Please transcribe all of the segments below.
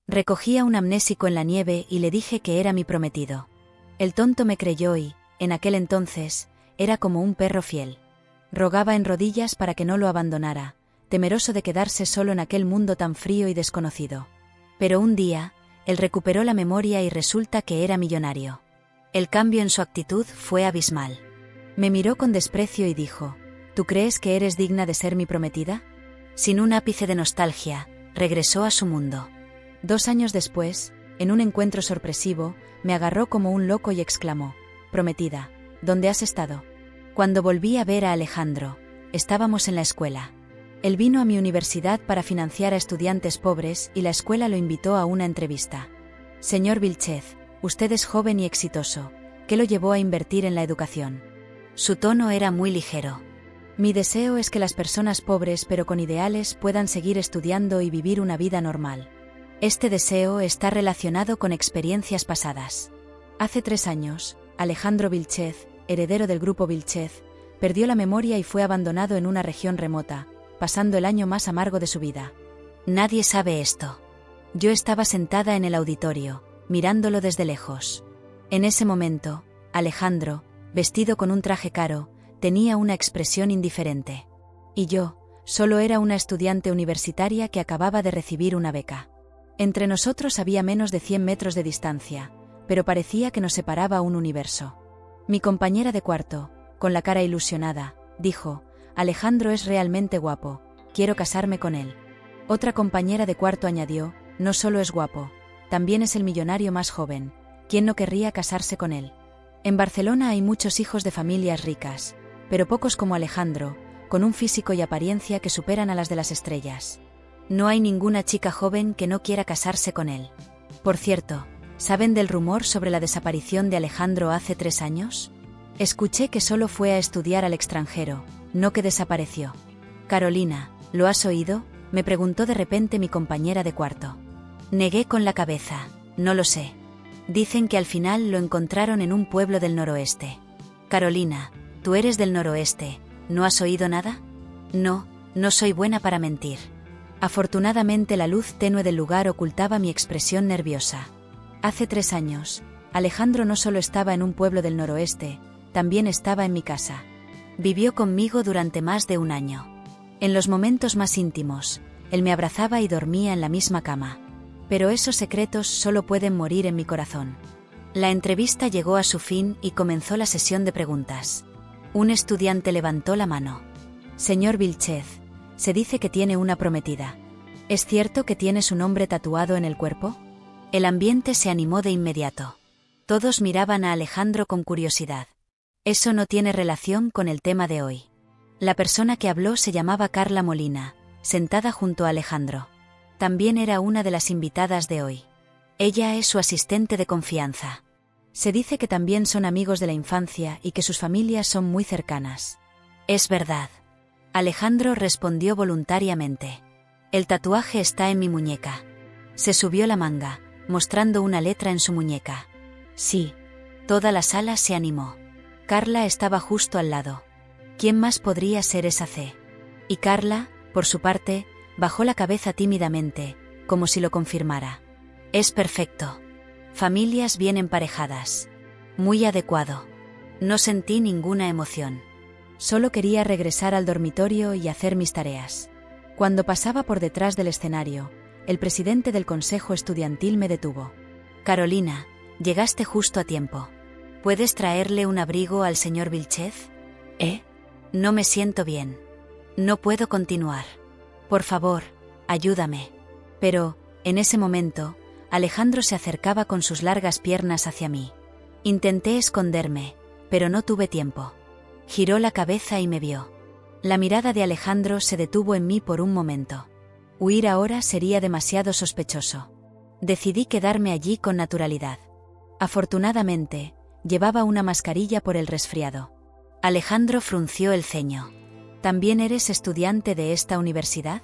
Recogí a un amnésico en la nieve y le dije que era mi prometido. El tonto me creyó y, en aquel entonces, era como un perro fiel. Rogaba en rodillas para que no lo abandonara, temeroso de quedarse solo en aquel mundo tan frío y desconocido. Pero un día, él recuperó la memoria y resulta que era millonario. El cambio en su actitud fue abismal. Me miró con desprecio y dijo: ¿Tú crees que eres digna de ser mi prometida? Sin un ápice de nostalgia, regresó a su mundo. 2 años después, en un encuentro sorpresivo, me agarró como un loco y exclamó: «Prometida, ¿dónde has estado?». Cuando volví a ver a Alejandro, estábamos en la escuela. Él vino a mi universidad para financiar a estudiantes pobres y la escuela lo invitó a una entrevista. «Señor Vilchez, usted es joven y exitoso. ¿Qué lo llevó a invertir en la educación?». Su tono era muy ligero. «Mi deseo es que las personas pobres pero con ideales puedan seguir estudiando y vivir una vida normal. Este deseo está relacionado con experiencias pasadas. Hace 3 años, Alejandro Vilchez, heredero del grupo Vilchez, perdió la memoria y fue abandonado en una región remota, pasando el año más amargo de su vida. Nadie sabe esto. Yo estaba sentada en el auditorio, mirándolo desde lejos. En ese momento, Alejandro, vestido con un traje caro, tenía una expresión indiferente. Y yo, solo era una estudiante universitaria que acababa de recibir una beca. Entre nosotros había menos de 100 metros de distancia, pero parecía que nos separaba un universo. Mi compañera de cuarto, con la cara ilusionada, dijo: «Alejandro es realmente guapo, quiero casarme con él». Otra compañera de cuarto añadió: «No solo es guapo, también es el millonario más joven, ¿quién no querría casarse con él?». En Barcelona hay muchos hijos de familias ricas, pero pocos como Alejandro, con un físico y apariencia que superan a las de las estrellas. No hay ninguna chica joven que no quiera casarse con él. Por cierto, ¿saben del rumor sobre la desaparición de Alejandro hace 3 años? Escuché que solo fue a estudiar al extranjero, no que desapareció. Carolina, ¿lo has oído?, me preguntó de repente mi compañera de cuarto. Negué con la cabeza: no lo sé. Dicen que al final lo encontraron en un pueblo del noroeste. Carolina, tú eres del noroeste, ¿no has oído nada? No, no soy buena para mentir. Afortunadamente la luz tenue del lugar ocultaba mi expresión nerviosa. Hace 3 años, Alejandro no solo estaba en un pueblo del noroeste, también estaba en mi casa. Vivió conmigo durante más de 1 año. En los momentos más íntimos, él me abrazaba y dormía en la misma cama. Pero esos secretos solo pueden morir en mi corazón. La entrevista llegó a su fin y comenzó la sesión de preguntas. Un estudiante levantó la mano. «Señor Vilchez, se dice que tiene una prometida. ¿Es cierto que tiene su nombre tatuado en el cuerpo?». El ambiente se animó de inmediato. Todos miraban a Alejandro con curiosidad. Eso no tiene relación con el tema de hoy. La persona que habló se llamaba Carla Molina, sentada junto a Alejandro. También era una de las invitadas de hoy. Ella es su asistente de confianza. Se dice que también son amigos de la infancia y que sus familias son muy cercanas. Es verdad. Alejandro respondió voluntariamente. El tatuaje está en mi muñeca. Se subió la manga, mostrando una letra en su muñeca. Sí. Toda la sala se animó. Carla estaba justo al lado. ¿Quién más podría ser esa C? Y Carla, por su parte, bajó la cabeza tímidamente, como si lo confirmara. Es perfecto. Familias bien emparejadas. Muy adecuado. No sentí ninguna emoción. Solo quería regresar al dormitorio y hacer mis tareas. Cuando pasaba por detrás del escenario, el presidente del consejo estudiantil me detuvo. Carolina, llegaste justo a tiempo. ¿Puedes traerle un abrigo al señor Vilchez? No me siento bien. No puedo continuar. Por favor, ayúdame. Pero, en ese momento, Alejandro se acercaba con sus largas piernas hacia mí. Intenté esconderme, pero no tuve tiempo. Giró la cabeza y me vio. La mirada de Alejandro se detuvo en mí por un momento. Huir ahora sería demasiado sospechoso. Decidí quedarme allí con naturalidad. Afortunadamente, llevaba una mascarilla por el resfriado. Alejandro frunció el ceño. ¿También eres estudiante de esta universidad?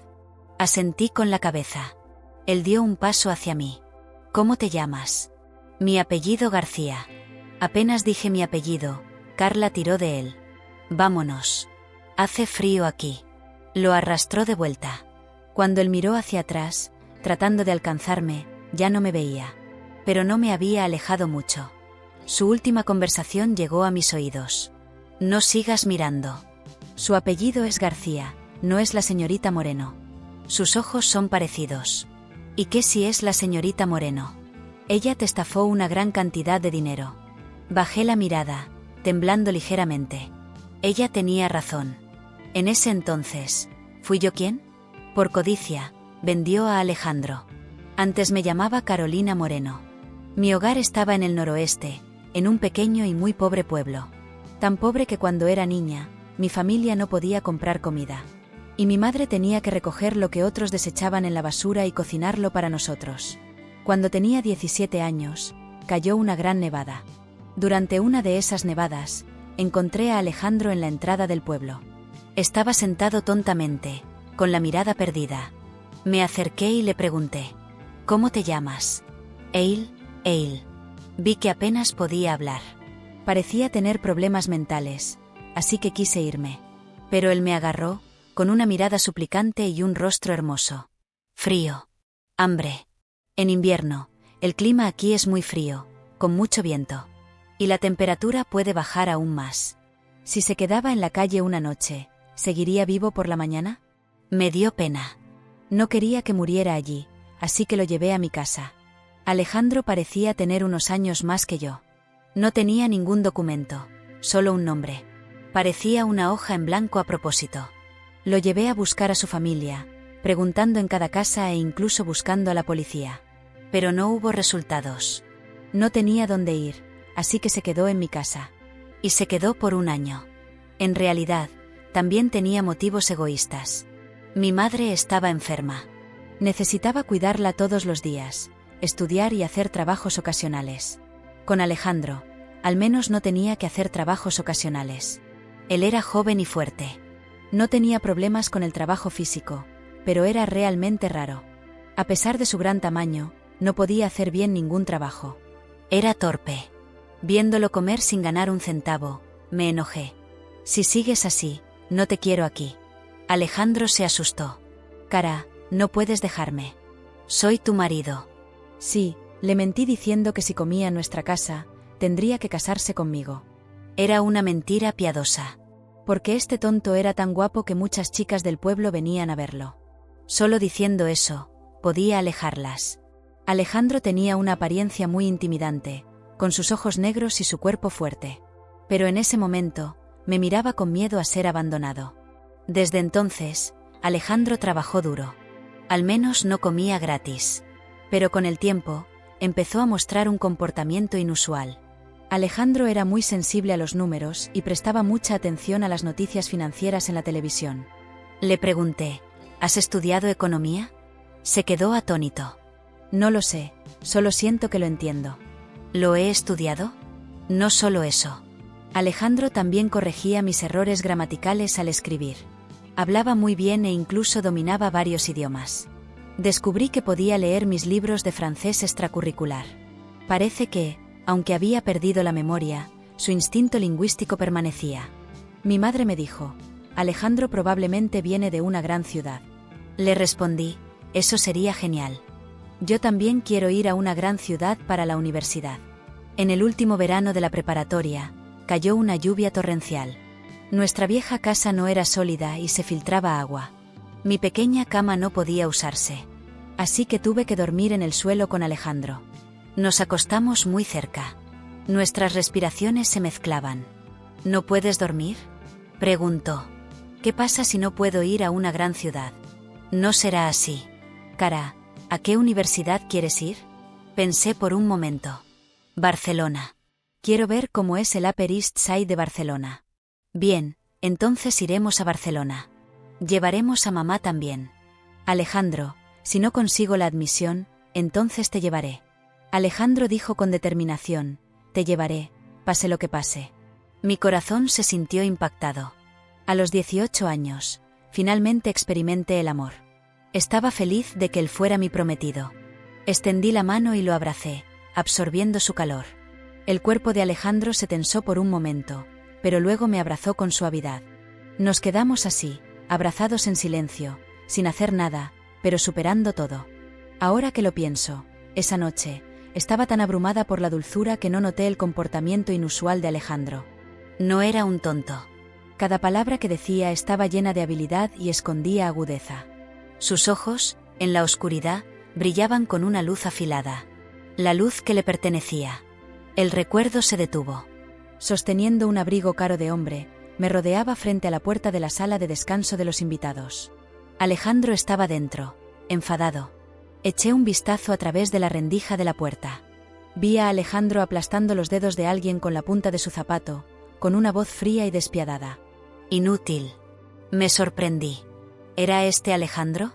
Asentí con la cabeza. Él dio un paso hacia mí. ¿Cómo te llamas? Mi apellido García. Apenas dije mi apellido, Carla tiró de él. Vámonos. Hace frío aquí. Lo arrastró de vuelta. Cuando él miró hacia atrás, tratando de alcanzarme, Ya no me veía. Pero no me había alejado mucho. Su última conversación llegó a mis oídos. No sigas mirando. Su apellido es García, no es la señorita Moreno. Sus ojos son parecidos. ¿Y qué si es la señorita Moreno? Ella te estafó una gran cantidad de dinero. Bajé la mirada, temblando ligeramente. Ella tenía razón. En ese entonces, ¿fui yo quien? Por codicia, vendió a Alejandro. Antes me llamaba Carolina Moreno. Mi hogar estaba en el noroeste, en un pequeño y muy pobre pueblo. Tan pobre que cuando era niña, mi familia no podía comprar comida. Y mi madre tenía que recoger lo que otros desechaban en la basura y cocinarlo para nosotros. Cuando tenía 17 años, cayó una gran nevada. Durante una de esas nevadas, encontré a Alejandro en la entrada del pueblo. Estaba sentado tontamente, con la mirada perdida. Me acerqué y le pregunté: ¿Cómo te llamas? Eil. Vi que apenas podía hablar. Parecía tener problemas mentales, así que quise irme. Pero él me agarró, con una mirada suplicante y un rostro hermoso. Frío. Hambre. En invierno, el clima aquí es muy frío, con mucho viento. Y la temperatura puede bajar aún más. Si se quedaba en la calle una noche, ¿seguiría vivo por la mañana? Me dio pena. No quería que muriera allí, así que lo llevé a mi casa. Alejandro parecía tener unos años más que yo. No tenía ningún documento, solo un nombre. Parecía una hoja en blanco a propósito. Lo llevé a buscar a su familia, preguntando en cada casa e incluso buscando a la policía. Pero no hubo resultados. No tenía dónde ir, así que se quedó en mi casa. Y se quedó por un año. En realidad, también tenía motivos egoístas. Mi madre estaba enferma. Necesitaba cuidarla todos los días, estudiar y hacer trabajos ocasionales. Con Alejandro, al menos no tenía que hacer trabajos ocasionales. Él era joven y fuerte. No tenía problemas con el trabajo físico, pero era realmente raro. A pesar de su gran tamaño, no podía hacer bien ningún trabajo. Era torpe. Viéndolo comer sin ganar un centavo, me enojé. Si sigues así, no te quiero aquí. Alejandro se asustó. Cara, no puedes dejarme. Soy tu marido. Sí, le mentí diciendo que si comía en nuestra casa, tendría que casarse conmigo. Era una mentira piadosa. Porque este tonto era tan guapo que muchas chicas del pueblo venían a verlo. Solo diciendo eso, podía alejarlas. Alejandro tenía una apariencia muy intimidante, con sus ojos negros y su cuerpo fuerte. Pero en ese momento, me miraba con miedo a ser abandonado. Desde entonces, Alejandro trabajó duro. Al menos no comía gratis. Pero con el tiempo, empezó a mostrar un comportamiento inusual. Alejandro era muy sensible a los números y prestaba mucha atención a las noticias financieras en la televisión. Le pregunté: ¿has estudiado economía? Se quedó atónito. No lo sé, solo siento que lo entiendo. ¿Lo he estudiado? No solo eso. Alejandro también corregía mis errores gramaticales al escribir. Hablaba muy bien e incluso dominaba varios idiomas. Descubrí que podía leer mis libros de francés extracurricular. Parece que, aunque había perdido la memoria, su instinto lingüístico permanecía. Mi madre me dijo: Alejandro probablemente viene de una gran ciudad. Le respondí: eso sería genial. Yo también quiero ir a una gran ciudad para la universidad. En el último verano de la preparatoria, cayó una lluvia torrencial. Nuestra vieja casa no era sólida y se filtraba agua. Mi pequeña cama no podía usarse. Así que tuve que dormir en el suelo con Alejandro. Nos acostamos muy cerca. Nuestras respiraciones se mezclaban. ¿No puedes dormir?, preguntó. ¿Qué pasa si no puedo ir a una gran ciudad? No será así. Cara, ¿a qué universidad quieres ir? Pensé por un momento. Barcelona. Quiero ver cómo es el Upper East Side de Barcelona. Bien, entonces iremos a Barcelona. Llevaremos a mamá también. Alejandro, si no consigo la admisión, entonces te llevaré. Alejandro dijo con determinación: te llevaré, pase lo que pase. Mi corazón se sintió impactado. A los 18 años, finalmente experimenté el amor. Estaba feliz de que él fuera mi prometido. Extendí la mano y lo abracé, absorbiendo su calor. El cuerpo de Alejandro se tensó por un momento, pero luego me abrazó con suavidad. Nos quedamos así, abrazados en silencio, sin hacer nada, pero superando todo. Ahora que lo pienso, Esa noche, estaba tan abrumada por la dulzura que no noté el comportamiento inusual de Alejandro. No era un tonto. Cada palabra que decía estaba llena de habilidad y escondía agudeza. Sus ojos, en la oscuridad, brillaban con una luz afilada. La luz que le pertenecía. El recuerdo se detuvo. Sosteniendo un abrigo caro de hombre, me rodeaba frente a la puerta de la sala de descanso de los invitados. Alejandro estaba dentro, enfadado. Eché un vistazo a través de la rendija de la puerta. Vi a Alejandro aplastando los dedos de alguien con la punta de su zapato, con una voz fría y despiadada. Inútil. Me sorprendí. ¿Era este Alejandro?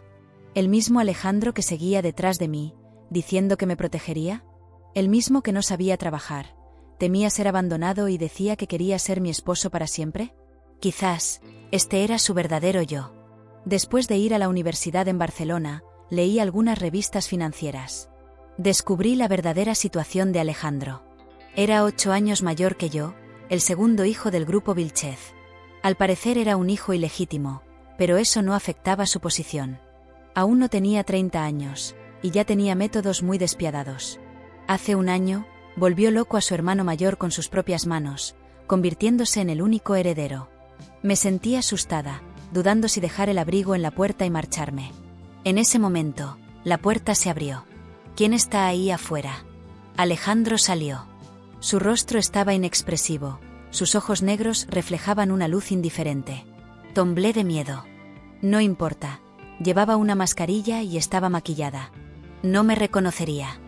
¿El mismo Alejandro que seguía detrás de mí, diciendo que me protegería? ¿El mismo que no sabía trabajar, temía ser abandonado y decía que quería ser mi esposo para siempre? Quizás, este era su verdadero yo. Después de ir a la universidad en Barcelona, leí algunas revistas financieras. Descubrí la verdadera situación de Alejandro. Era 8 años mayor que yo, el segundo hijo del grupo Vilchez. Al parecer era un hijo ilegítimo, pero eso no afectaba su posición. Aún no tenía 30 años, y ya tenía métodos muy despiadados. Hace un año, volvió loco a su hermano mayor con sus propias manos, convirtiéndose en el único heredero. Me sentí asustada, dudando si dejar el abrigo en la puerta y marcharme. En ese momento, la puerta se abrió. ¿Quién está ahí afuera? Alejandro salió. Su rostro estaba inexpresivo, sus ojos negros reflejaban una luz indiferente. Temblé de miedo. No importa, llevaba una mascarilla y estaba maquillada. No me reconocería.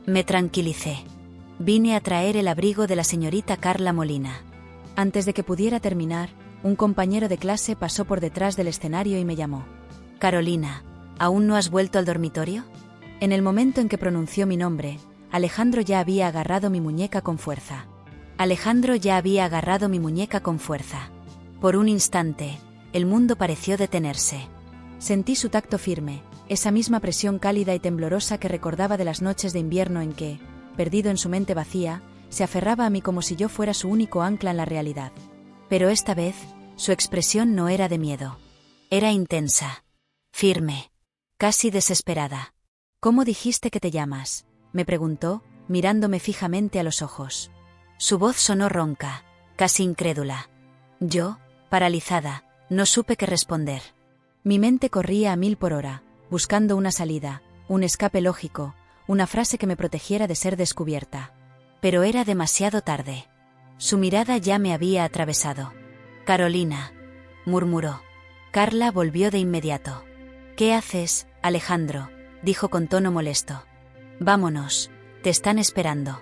Me tranquilicé. Vine a traer el abrigo de la señorita Carla Molina. Antes de que pudiera terminar, un compañero de clase pasó por detrás del escenario y me llamó. Carolina, ¿aún no has vuelto al dormitorio? En el momento en que pronunció mi nombre, Alejandro ya había agarrado mi muñeca con fuerza. Alejandro ya había agarrado mi muñeca con fuerza. Por un instante, el mundo pareció detenerse. Sentí su tacto firme, esa misma presión cálida y temblorosa que recordaba de las noches de invierno en que, perdido en su mente vacía, se aferraba a mí como si yo fuera su único ancla en la realidad. Pero esta vez, su expresión no era de miedo. Era intensa, firme, casi desesperada. ¿Cómo dijiste que te llamas?, me preguntó, mirándome fijamente a los ojos. Su voz sonó ronca, casi incrédula. Yo, paralizada, no supe qué responder. Mi mente corría a 1000 por hora, buscando una salida, un escape lógico, una frase que me protegiera de ser descubierta. Pero era demasiado tarde. Su mirada ya me había atravesado. Carolina, murmuró. Carla volvió de inmediato. ¿Qué haces, Alejandro?, dijo con tono molesto. Vámonos, te están esperando.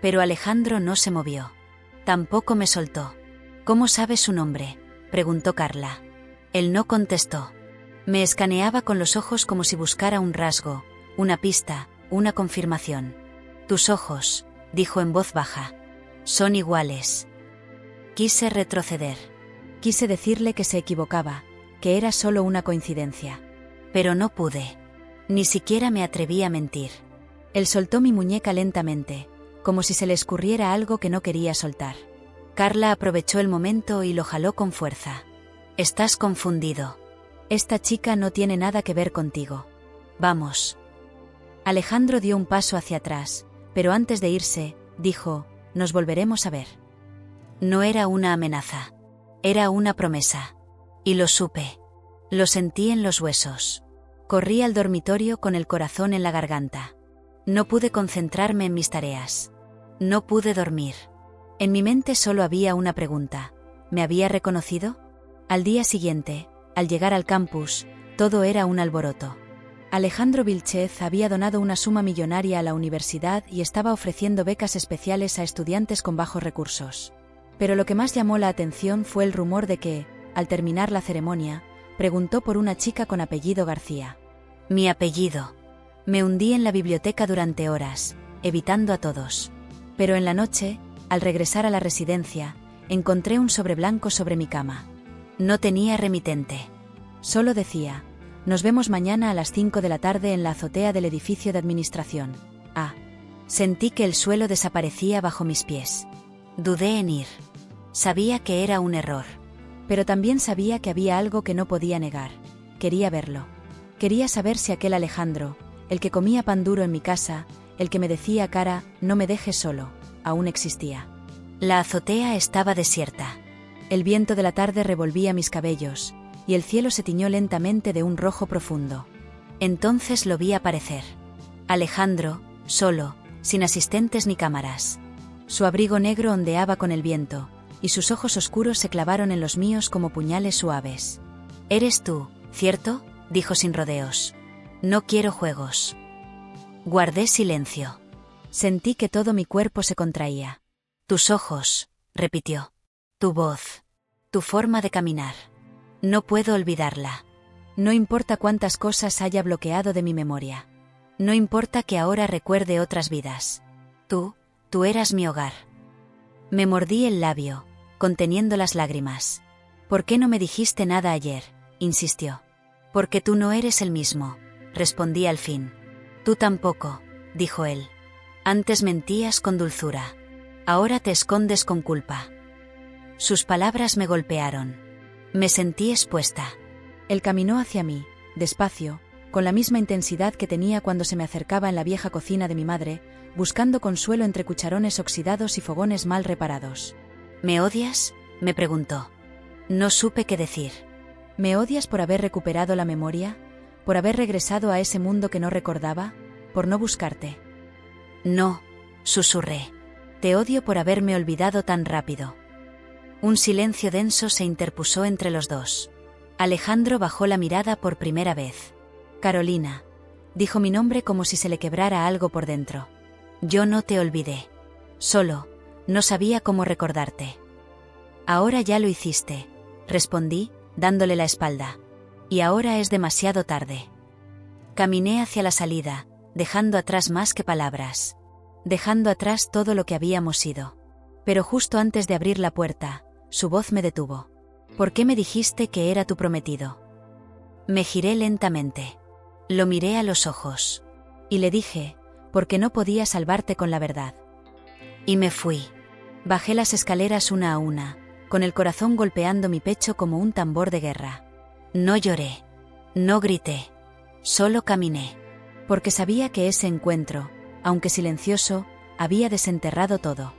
Pero Alejandro no se movió. Tampoco me soltó. ¿Cómo sabes su nombre?, preguntó Carla. Él no contestó. Me escaneaba con los ojos como si buscara un rasgo, una pista, una confirmación. Tus ojos, dijo en voz baja. Son iguales. Quise retroceder. Quise decirle que se equivocaba, que era solo una coincidencia. Pero no pude. Ni siquiera me atreví a mentir. Él soltó mi muñeca lentamente, como si se le escurriera algo que no quería soltar. Carla aprovechó el momento y lo jaló con fuerza. Estás confundido. Esta chica no tiene nada que ver contigo. Vamos. Alejandro dio un paso hacia atrás, pero antes de irse, dijo, nos volveremos a ver. No era una amenaza. Era una promesa. Y lo supe. Lo sentí en los huesos. Corrí al dormitorio con el corazón en la garganta. No pude concentrarme en mis tareas. No pude dormir. En mi mente solo había una pregunta. ¿Me había reconocido? Al día siguiente, al llegar al campus, todo era un alboroto. Alejandro Vilchez había donado una suma millonaria a la universidad y estaba ofreciendo becas especiales a estudiantes con bajos recursos. Pero lo que más llamó la atención fue el rumor de que, al terminar la ceremonia, preguntó por una chica con apellido García. Mi apellido. Me hundí en la biblioteca durante horas, evitando a todos. Pero en la noche, al regresar a la residencia, encontré un sobre blanco sobre mi cama. No tenía remitente. Solo decía, nos vemos mañana a las 5 de la tarde en la azotea del edificio de administración. Ah. Sentí que el suelo desaparecía bajo mis pies. Dudé en ir. Sabía que era un error. Pero también sabía que había algo que no podía negar. Quería verlo. Quería saber si aquel Alejandro, el que comía pan duro en mi casa, el que me decía cara, no me dejes solo, aún existía. La azotea estaba desierta. El viento de la tarde revolvía mis cabellos, y el cielo se tiñó lentamente de un rojo profundo. Entonces lo vi aparecer. Alejandro, solo, sin asistentes ni cámaras. Su abrigo negro ondeaba con el viento, y sus ojos oscuros se clavaron en los míos como puñales suaves. «Eres tú, ¿cierto?», dijo sin rodeos. «No quiero juegos». Guardé silencio. Sentí que todo mi cuerpo se contraía. «Tus ojos», repitió. «Tu voz. Tu forma de caminar. No puedo olvidarla. No importa cuántas cosas haya bloqueado de mi memoria. No importa que ahora recuerde otras vidas. Tú eras mi hogar». Me mordí el labio, conteniendo las lágrimas. «¿Por qué no me dijiste nada ayer?», insistió. «Porque tú no eres el mismo», respondí al fin. «Tú tampoco», dijo él. «Antes mentías con dulzura. Ahora te escondes con culpa». Sus palabras me golpearon. Me sentí expuesta. Él caminó hacia mí, despacio, con la misma intensidad que tenía cuando se me acercaba en la vieja cocina de mi madre, buscando consuelo entre cucharones oxidados y fogones mal reparados. «¿Me odias?», me preguntó. No supe qué decir. «¿Me odias por haber recuperado la memoria? ¿Por haber regresado a ese mundo que no recordaba? ¿Por no buscarte?». «No», susurré. «Te odio por haberme olvidado tan rápido». Un silencio denso se interpuso entre los dos. Alejandro bajó la mirada por primera vez. «Carolina», dijo mi nombre como si se le quebrara algo por dentro. «Yo no te olvidé. Solo, no sabía cómo recordarte». «Ahora ya lo hiciste», respondí, dándole la espalda. «Y ahora es demasiado tarde». Caminé hacia la salida, dejando atrás más que palabras. Dejando atrás todo lo que habíamos sido. Pero justo antes de abrir la puerta, su voz me detuvo. «¿Por qué me dijiste que era tu prometido?». Me giré lentamente. Lo miré a los ojos. Y le dije, «porque no podía salvarte con la verdad». Y me fui. Bajé las escaleras una a una, con el corazón golpeando mi pecho como un tambor de guerra. No lloré. No grité. Solo caminé. Porque sabía que ese encuentro, aunque silencioso, había desenterrado todo.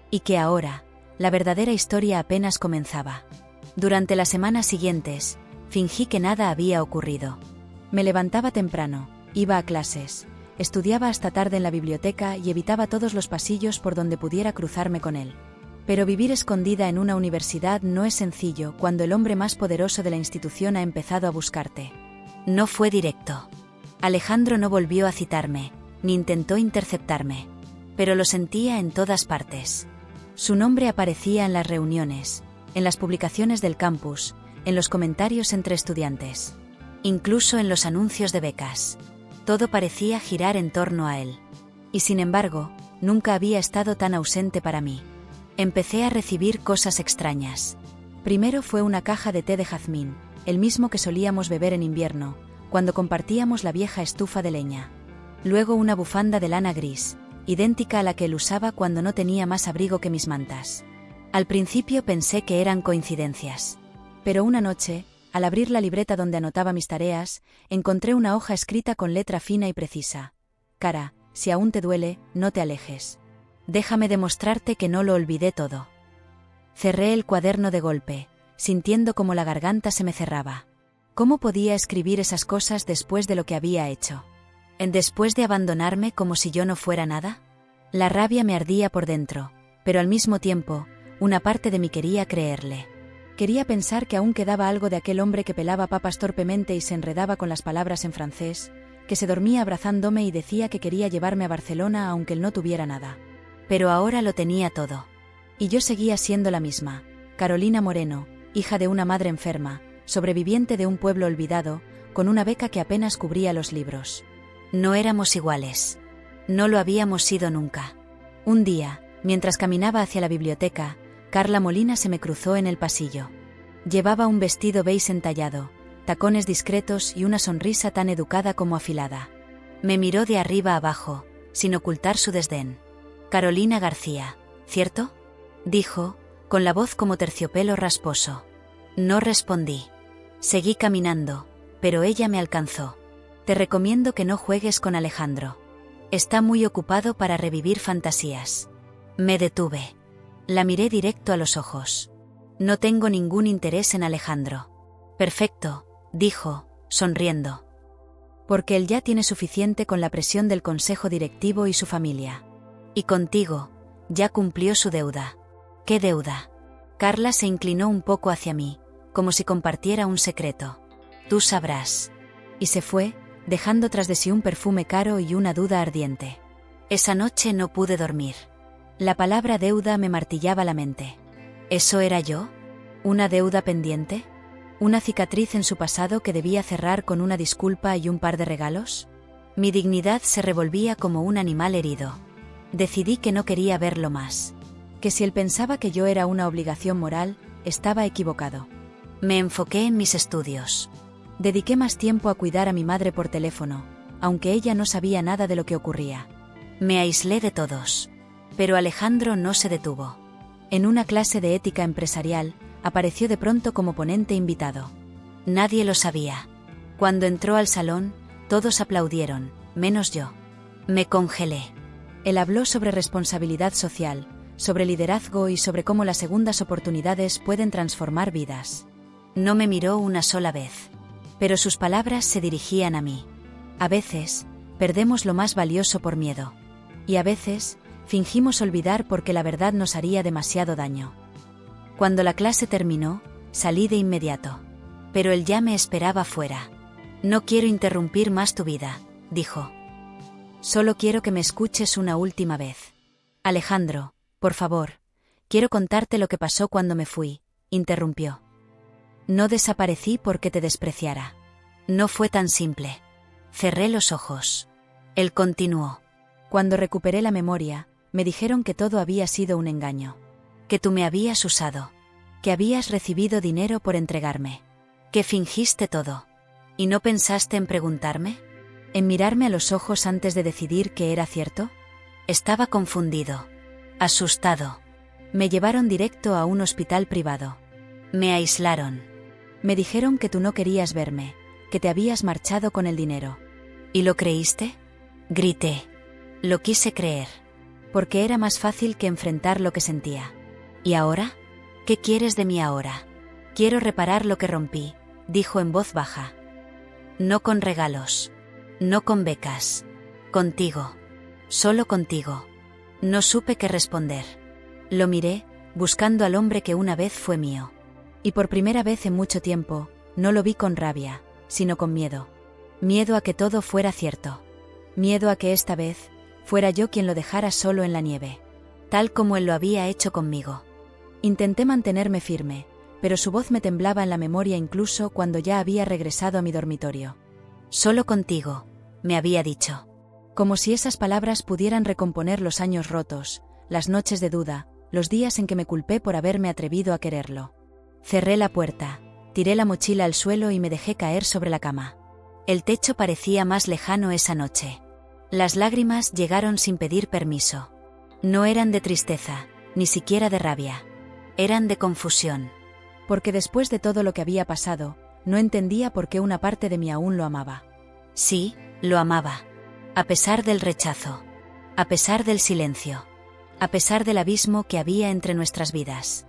Y que ahora, la verdadera historia apenas comenzaba. Durante las semanas siguientes, fingí que nada había ocurrido. Me levantaba temprano, iba a clases, estudiaba hasta tarde en la biblioteca y evitaba todos los pasillos por donde pudiera cruzarme con él. Pero vivir escondida en una universidad no es sencillo cuando el hombre más poderoso de la institución ha empezado a buscarte. No fue directo. Alejandro no volvió a citarme, ni intentó interceptarme. Pero lo sentía en todas partes. Su nombre aparecía en las reuniones, en las publicaciones del campus, en los comentarios entre estudiantes. Incluso en los anuncios de becas. Todo parecía girar en torno a él. Y sin embargo, nunca había estado tan ausente para mí. Empecé a recibir cosas extrañas. Primero fue una caja de té de jazmín, el mismo que solíamos beber en invierno, cuando compartíamos la vieja estufa de leña. Luego una bufanda de lana gris, idéntica a la que él usaba cuando no tenía más abrigo que mis mantas. Al principio pensé que eran coincidencias. Pero una noche, al abrir la libreta donde anotaba mis tareas, encontré una hoja escrita con letra fina y precisa. «Cara, si aún te duele, no te alejes. Déjame demostrarte que no lo olvidé todo». Cerré el cuaderno de golpe, sintiendo como la garganta se me cerraba. ¿Cómo podía escribir esas cosas después de lo que había hecho? ¿Después de abandonarme como si yo no fuera nada? La rabia me ardía por dentro, pero al mismo tiempo, una parte de mí quería creerle. Quería pensar que aún quedaba algo de aquel hombre que pelaba papas torpemente y se enredaba con las palabras en francés, que se dormía abrazándome y decía que quería llevarme a Barcelona aunque él no tuviera nada. Pero ahora lo tenía todo. Y yo seguía siendo la misma, Carolina Moreno, hija de una madre enferma, sobreviviente de un pueblo olvidado, con una beca que apenas cubría los libros. No éramos iguales. No lo habíamos sido nunca. Un día, mientras caminaba hacia la biblioteca, Carla Molina se me cruzó en el pasillo. Llevaba un vestido beige entallado, tacones discretos y una sonrisa tan educada como afilada. Me miró de arriba abajo, sin ocultar su desdén. «Carolina García, ¿cierto?», dijo, con la voz como terciopelo rasposo. No respondí. Seguí caminando, pero ella me alcanzó. Te recomiendo que no juegues con Alejandro. Está muy ocupado para revivir fantasías. Me detuve. La miré directo a los ojos. No tengo ningún interés en Alejandro. Perfecto, dijo, sonriendo. Porque él ya tiene suficiente con la presión del consejo directivo y su familia. Y contigo, ya cumplió su deuda. ¿Qué deuda? Carla se inclinó un poco hacia mí, como si compartiera un secreto. Tú sabrás. Y se fue, dejando tras de sí un perfume caro y una duda ardiente. Esa noche no pude dormir. La palabra deuda me martillaba la mente. ¿Eso era yo? ¿Una deuda pendiente? ¿Una cicatriz en su pasado que debía cerrar con una disculpa y un par de regalos? Mi dignidad se revolvía como un animal herido. Decidí que no quería verlo más. Que si él pensaba que yo era una obligación moral, estaba equivocado. Me enfoqué en mis estudios. Dediqué más tiempo a cuidar a mi madre por teléfono, aunque ella no sabía nada de lo que ocurría. Me aislé de todos. Pero Alejandro no se detuvo. En una clase de ética empresarial, apareció de pronto como ponente invitado. Nadie lo sabía. Cuando entró al salón, todos aplaudieron, menos yo. Me congelé. Él habló sobre responsabilidad social, sobre liderazgo y sobre cómo las segundas oportunidades pueden transformar vidas. No me miró una sola vez. Pero sus palabras se dirigían a mí. A veces, perdemos lo más valioso por miedo. Y a veces, fingimos olvidar porque la verdad nos haría demasiado daño. Cuando la clase terminó, salí de inmediato. Pero él ya me esperaba fuera. No quiero interrumpir más tu vida, dijo. Solo quiero que me escuches una última vez. Alejandro, por favor, quiero contarte lo que pasó cuando me fui, interrumpió. No desaparecí porque te despreciara. No fue tan simple. Cerré los ojos. Él continuó. Cuando recuperé la memoria, me dijeron que todo había sido un engaño. Que tú me habías usado. Que habías recibido dinero por entregarme. Que fingiste todo. ¿Y no pensaste en preguntarme? ¿En mirarme a los ojos antes de decidir que era cierto? Estaba confundido. Asustado. Me llevaron directo a un hospital privado. Me aislaron. Me dijeron que tú no querías verme, que te habías marchado con el dinero. ¿Y lo creíste? Grité. Lo quise creer. Porque era más fácil que enfrentar lo que sentía. ¿Y ahora? ¿Qué quieres de mí ahora? Quiero reparar lo que rompí, dijo en voz baja. No con regalos. No con becas. Contigo. Solo contigo. No supe qué responder. Lo miré, buscando al hombre que una vez fue mío. Y por primera vez en mucho tiempo, no lo vi con rabia, sino con miedo. Miedo a que todo fuera cierto. Miedo a que esta vez, fuera yo quien lo dejara solo en la nieve. Tal como él lo había hecho conmigo. Intenté mantenerme firme, pero su voz me temblaba en la memoria incluso cuando ya había regresado a mi dormitorio. Solo contigo, me había dicho. Como si esas palabras pudieran recomponer los años rotos, las noches de duda, los días en que me culpé por haberme atrevido a quererlo. Cerré la puerta, tiré la mochila al suelo y me dejé caer sobre la cama. El techo parecía más lejano esa noche. Las lágrimas llegaron sin pedir permiso. No eran de tristeza, ni siquiera de rabia. Eran de confusión. Porque después de todo lo que había pasado, no entendía por qué una parte de mí aún lo amaba. Sí, lo amaba. A pesar del rechazo. A pesar del silencio. A pesar del abismo que había entre nuestras vidas.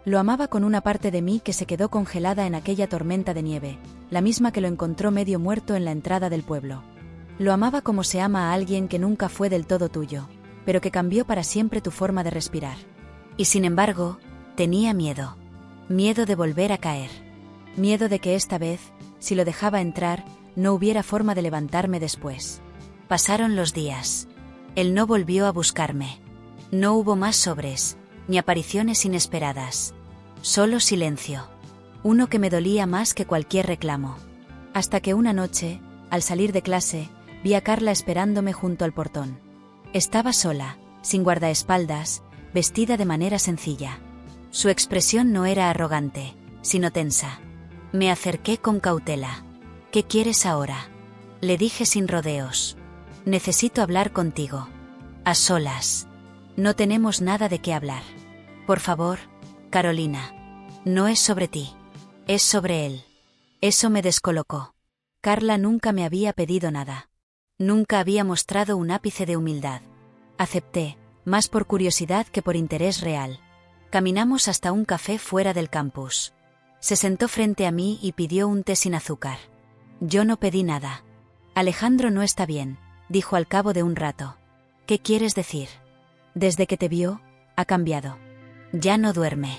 Lo amaba con una parte de mí que se quedó congelada en aquella tormenta de nieve, la misma que lo encontró medio muerto en la entrada del pueblo. Lo amaba como se ama a alguien que nunca fue del todo tuyo, pero que cambió para siempre tu forma de respirar. Y sin embargo, tenía miedo. Miedo de volver a caer. Miedo de que esta vez, si lo dejaba entrar, no hubiera forma de levantarme después. Pasaron los días. Él no volvió a buscarme. No hubo más sobres, ni apariciones inesperadas. Solo silencio. Uno que me dolía más que cualquier reclamo. Hasta que una noche, al salir de clase, vi a Carla esperándome junto al portón. Estaba sola, sin guardaespaldas, vestida de manera sencilla. Su expresión no era arrogante, sino tensa. Me acerqué con cautela. ¿Qué quieres ahora? Le dije sin rodeos. Necesito hablar contigo. A solas. No tenemos nada de qué hablar. Por favor, Carolina. No es sobre ti. Es sobre él. Eso me descolocó. Carla nunca me había pedido nada. Nunca había mostrado un ápice de humildad. Acepté, más por curiosidad que por interés real. Caminamos hasta un café fuera del campus. Se sentó frente a mí y pidió un té sin azúcar. Yo no pedí nada. Alejandro no está bien, dijo al cabo de un rato. ¿Qué quieres decir? Desde que te vio, ha cambiado. Ya no duerme.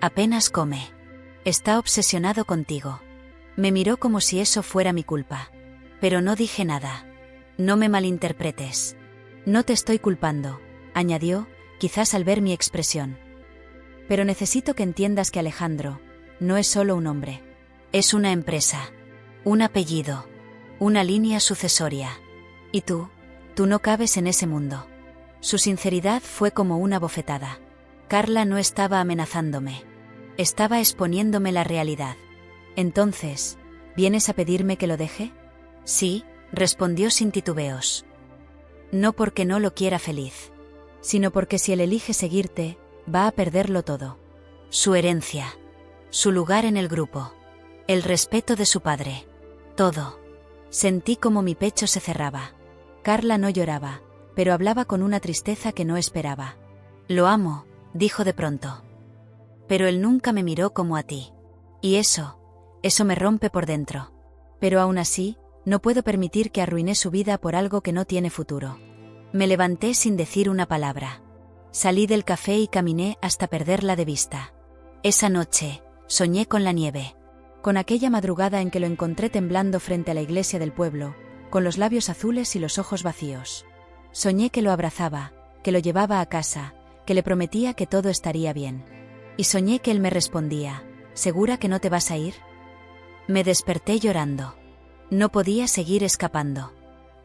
Apenas come. Está obsesionado contigo. Me miró como si eso fuera mi culpa. Pero no dije nada. No me malinterpretes. No te estoy culpando, añadió, quizás al ver mi expresión. Pero necesito que entiendas que Alejandro no es solo un hombre. Es una empresa, un apellido, una línea sucesoria. Y tú no cabes en ese mundo. Su sinceridad fue como una bofetada. Carla no estaba amenazándome. Estaba exponiéndome la realidad. Entonces, ¿vienes a pedirme que lo deje? Sí, respondió sin titubeos. No porque no lo quiera feliz, sino porque si él elige seguirte, va a perderlo todo. Su herencia, su lugar en el grupo, el respeto de su padre, todo. Sentí como mi pecho se cerraba. Carla no lloraba, pero hablaba con una tristeza que no esperaba. Lo amo, dijo de pronto. Pero él nunca me miró como a ti. Y eso me rompe por dentro. Pero aún así, no puedo permitir que arruiné su vida por algo que no tiene futuro. Me levanté sin decir una palabra. Salí del café y caminé hasta perderla de vista. Esa noche, soñé con la nieve. Con aquella madrugada en que lo encontré temblando frente a la iglesia del pueblo, con los labios azules y los ojos vacíos. Soñé que lo abrazaba, que lo llevaba a casa, que le prometía que todo estaría bien. Y soñé que él me respondía, ¿segura que no te vas a ir? Me desperté llorando. No podía seguir escapando.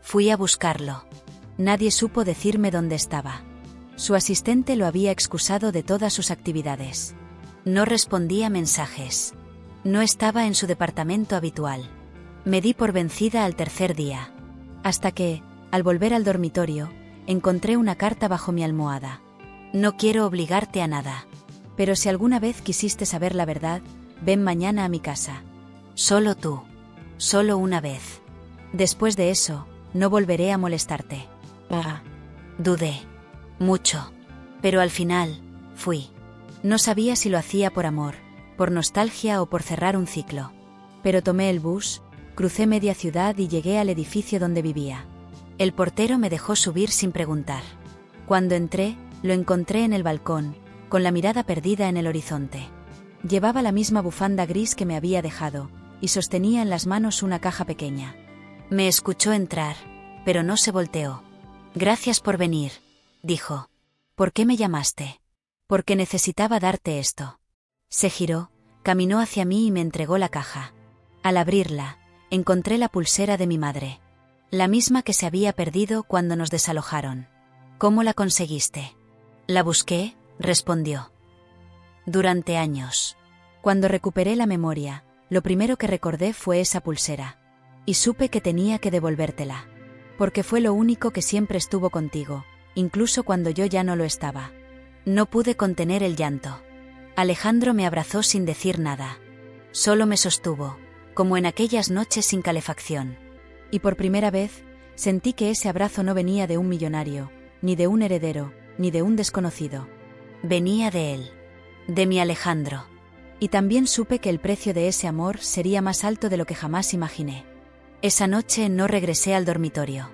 Fui a buscarlo. Nadie supo decirme dónde estaba. Su asistente lo había excusado de todas sus actividades. No respondía mensajes. No estaba en su departamento habitual. Me di por vencida al tercer día. Hasta que, al volver al dormitorio, encontré una carta bajo mi almohada. No quiero obligarte a nada. Pero si alguna vez quisiste saber la verdad, ven mañana a mi casa. Solo tú. Solo una vez. Después de eso, no volveré a molestarte. Dudé. Mucho. Pero al final, fui. No sabía si lo hacía por amor, por nostalgia o por cerrar un ciclo. Pero tomé el bus, crucé media ciudad y llegué al edificio donde vivía. El portero me dejó subir sin preguntar. Cuando entré, lo encontré en el balcón, con la mirada perdida en el horizonte. Llevaba la misma bufanda gris que me había dejado, y sostenía en las manos una caja pequeña. Me escuchó entrar, pero no se volteó. Gracias por venir, dijo. ¿Por qué me llamaste? Porque necesitaba darte esto. Se giró, caminó hacia mí y me entregó la caja. Al abrirla, encontré la pulsera de mi madre. La misma que se había perdido cuando nos desalojaron. ¿Cómo la conseguiste? La busqué, respondió. Durante años. Cuando recuperé la memoria, lo primero que recordé fue esa pulsera. Y supe que tenía que devolvértela. Porque fue lo único que siempre estuvo contigo, incluso cuando yo ya no lo estaba. No pude contener el llanto. Alejandro me abrazó sin decir nada. Solo me sostuvo, como en aquellas noches sin calefacción. Y por primera vez, sentí que ese abrazo no venía de un millonario, ni de un heredero, ni de un desconocido. Venía de él. De mi Alejandro. Y también supe que el precio de ese amor sería más alto de lo que jamás imaginé. Esa noche no regresé al dormitorio.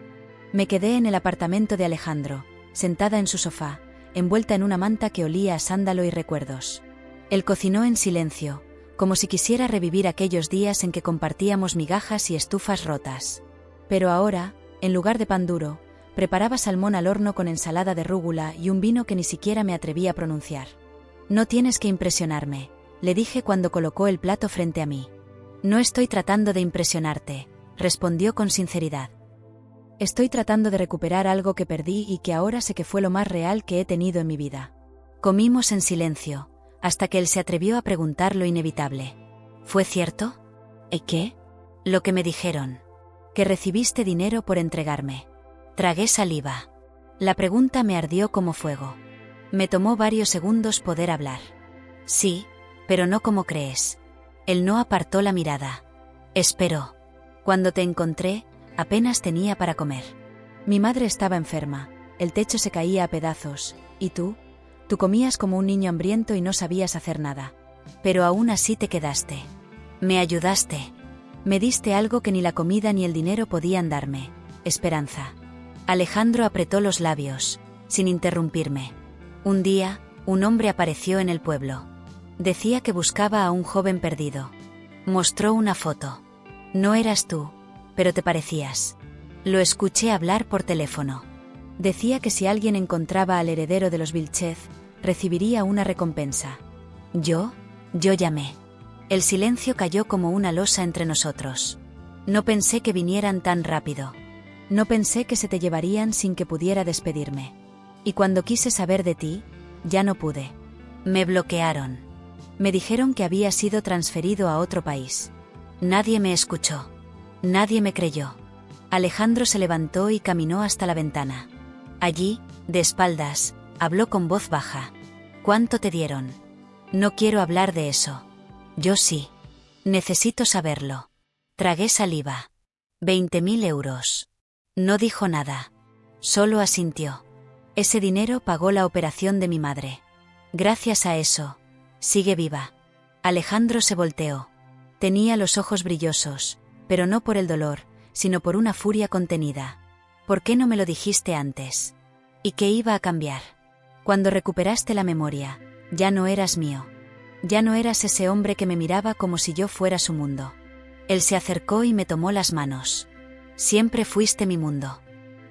Me quedé en el apartamento de Alejandro, sentada en su sofá, envuelta en una manta que olía a sándalo y recuerdos. Él cocinó en silencio, como si quisiera revivir aquellos días en que compartíamos migajas y estufas rotas. Pero ahora, en lugar de pan duro, preparaba salmón al horno con ensalada de rúgula y un vino que ni siquiera me atreví a pronunciar. No tienes que impresionarme, le dije cuando colocó el plato frente a mí. No estoy tratando de impresionarte, respondió con sinceridad. Estoy tratando de recuperar algo que perdí y que ahora sé que fue lo más real que he tenido en mi vida. Comimos en silencio, hasta que él se atrevió a preguntar lo inevitable. ¿Fue cierto? ¿Y qué? Lo que me dijeron. Que recibiste dinero por entregarme. Tragué saliva. La pregunta me ardió como fuego. Me tomó varios segundos poder hablar. Sí, pero no como crees. Él no apartó la mirada. Esperó. Cuando te encontré, apenas tenía para comer. Mi madre estaba enferma, el techo se caía a pedazos, y tú comías como un niño hambriento y no sabías hacer nada. Pero aún así te quedaste. Me ayudaste. Me diste algo que ni la comida ni el dinero podían darme: esperanza. Alejandro apretó los labios, sin interrumpirme. Un día, un hombre apareció en el pueblo. Decía que buscaba a un joven perdido. Mostró una foto. No eras tú, pero te parecías. Lo escuché hablar por teléfono. Decía que si alguien encontraba al heredero de los Vilchez, recibiría una recompensa. Yo llamé. El silencio cayó como una losa entre nosotros. No pensé que vinieran tan rápido. No pensé que se te llevarían sin que pudiera despedirme. Y cuando quise saber de ti, ya no pude. Me bloquearon. Me dijeron que había sido transferido a otro país. Nadie me escuchó. Nadie me creyó. Alejandro se levantó y caminó hasta la ventana. Allí, de espaldas, habló con voz baja. ¿Cuánto te dieron? No quiero hablar de eso. Yo sí. Necesito saberlo. Tragué saliva. 20.000 euros. No dijo nada. Solo asintió. Ese dinero pagó la operación de mi madre. Gracias a eso, sigue viva. Alejandro se volteó. Tenía los ojos brillosos, pero no por el dolor, sino por una furia contenida. ¿Por qué no me lo dijiste antes? ¿Y qué iba a cambiar? Cuando recuperaste la memoria, ya no eras mío. Ya no eras ese hombre que me miraba como si yo fuera su mundo. Él se acercó y me tomó las manos. Siempre fuiste mi mundo.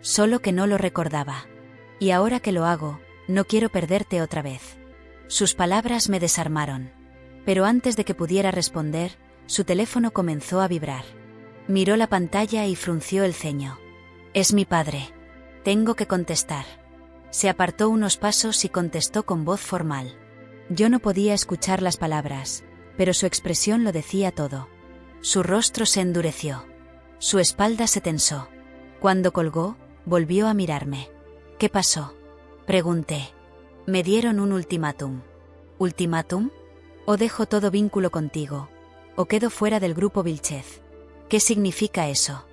Solo que no lo recordaba. Y ahora que lo hago, no quiero perderte otra vez. Sus palabras me desarmaron. Pero antes de que pudiera responder, su teléfono comenzó a vibrar. Miró la pantalla y frunció el ceño. Es mi padre. Tengo que contestar. Se apartó unos pasos y contestó con voz formal. Yo no podía escuchar las palabras, pero su expresión lo decía todo. Su rostro se endureció. Su espalda se tensó. Cuando colgó, volvió a mirarme. ¿Qué pasó? Pregunté. Me dieron un ultimátum. ¿Ultimátum? ¿O dejo todo vínculo contigo? ¿O quedo fuera del grupo Vilchez? ¿Qué significa eso?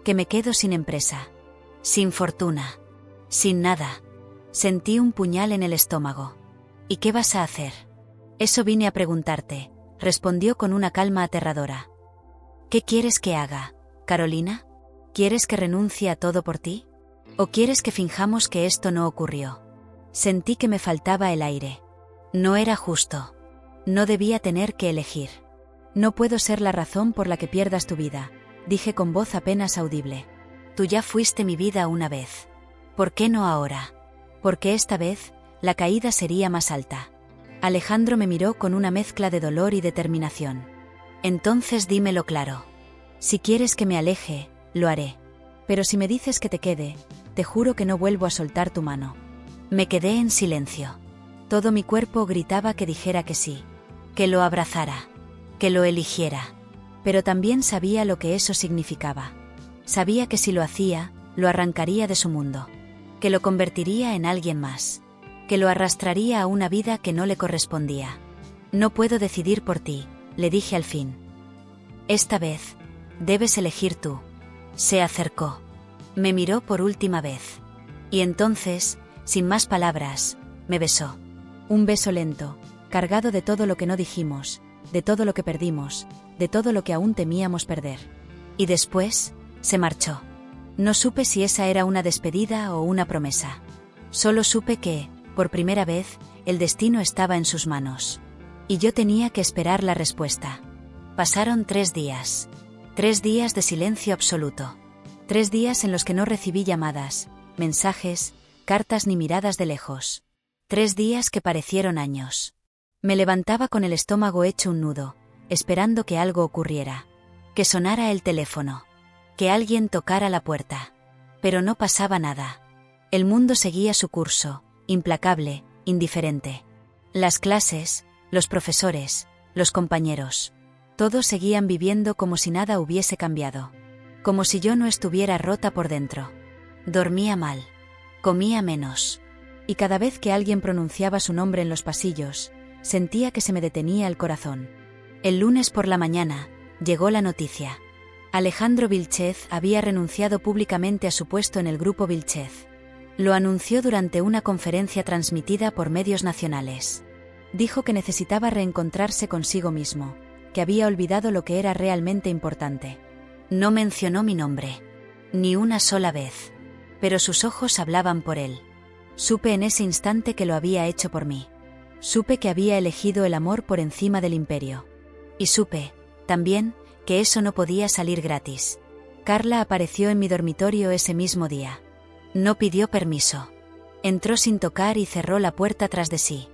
Que me quedo sin empresa. Sin fortuna. Sin nada. Sentí un puñal en el estómago. ¿Y qué vas a hacer? Eso vine a preguntarte, respondió con una calma aterradora. ¿Qué quieres que haga, Carolina? ¿Quieres que renuncie a todo por ti? ¿O quieres que finjamos que esto no ocurrió? Sentí que me faltaba el aire. No era justo. No debía tener que elegir. No puedo ser la razón por la que pierdas tu vida, dije con voz apenas audible. Tú ya fuiste mi vida una vez. ¿Por qué no ahora? Porque esta vez, la caída sería más alta. Alejandro me miró con una mezcla de dolor y determinación. Entonces dímelo claro. Si quieres que me aleje, lo haré. Pero si me dices que te quede, te juro que no vuelvo a soltar tu mano. Me quedé en silencio. Todo mi cuerpo gritaba que dijera que sí, que lo abrazara, que lo eligiera. Pero también sabía lo que eso significaba. Sabía que si lo hacía, lo arrancaría de su mundo, que lo convertiría en alguien más, que lo arrastraría a una vida que no le correspondía. No puedo decidir por ti, le dije al fin. Esta vez, debes elegir tú. Se acercó. Me miró por última vez. Y entonces, sin más palabras, me besó. Un beso lento, cargado de todo lo que no dijimos, de todo lo que perdimos, de todo lo que aún temíamos perder. Y después, se marchó. No supe si esa era una despedida o una promesa. Solo supe que, por primera vez, el destino estaba en sus manos. Y yo tenía que esperar la respuesta. Pasaron 3 días. 3 días de silencio absoluto. 3 días en los que no recibí llamadas, mensajes, cartas ni miradas de lejos. 3 días que parecieron años. Me levantaba con el estómago hecho un nudo, esperando que algo ocurriera. Que sonara el teléfono. Que alguien tocara la puerta. Pero no pasaba nada. El mundo seguía su curso, implacable, indiferente. Las clases, los profesores, los compañeros. Todos seguían viviendo como si nada hubiese cambiado. Como si yo no estuviera rota por dentro. Dormía mal. Comía menos. Y cada vez que alguien pronunciaba su nombre en los pasillos, sentía que se me detenía el corazón. El lunes por la mañana, llegó la noticia. Alejandro Vilchez había renunciado públicamente a su puesto en el grupo Vilchez. Lo anunció durante una conferencia transmitida por medios nacionales. Dijo que necesitaba reencontrarse consigo mismo, que había olvidado lo que era realmente importante. No mencionó mi nombre. Ni una sola vez. Pero sus ojos hablaban por él. Supe en ese instante que lo había hecho por mí. Supe que había elegido el amor por encima del imperio. Y supe, también, que eso no podía salir gratis. Carla apareció en mi dormitorio ese mismo día. No pidió permiso. Entró sin tocar y cerró la puerta tras de sí.